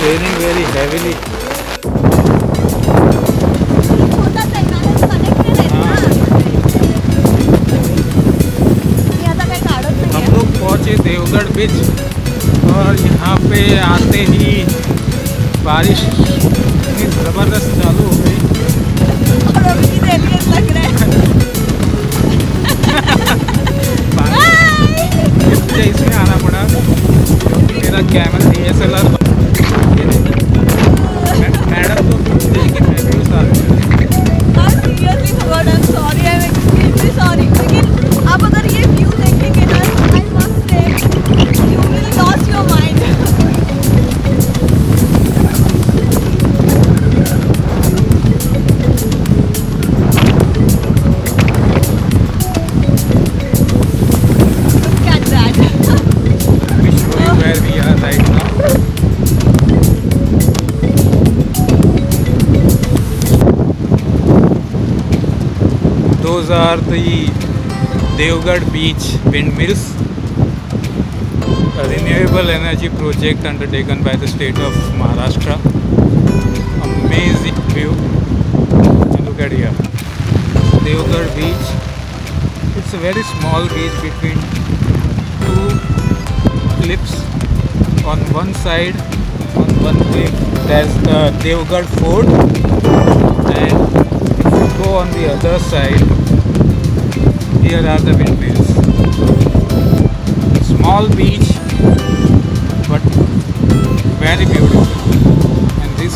raining very heavily. हम लोग पहुँचे देवगढ़ बीच और यहाँ पे आते ही बारिश इतनी ज़बरदस्त चालू हो गई और अभी की रेलियन लग रहा है। मुझे इसमें आना पड़ा क्योंकि मेरा कैमरा DSLR मैडम तो पूछते हैं कि मैं भी साथ seriously forgot, I am sorry, I am extremely sorry. लेकिन आप अगर ये व्यू देखेंगे ना, I must say you will loss your mind. Look at that. we show you where we are right now. Those are the Devgad beach windmills, a renewable energy project undertaken by the state of Maharashtra. Amazing view. Look at here, Devgad beach. It's a very small beach between two cliffs. On one side, on one cliff, there's the Devgad fort, and if you go on the other side, here are the windmills. Small beach, but very beautiful. And this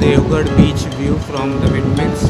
Devgad beach view from the windmills.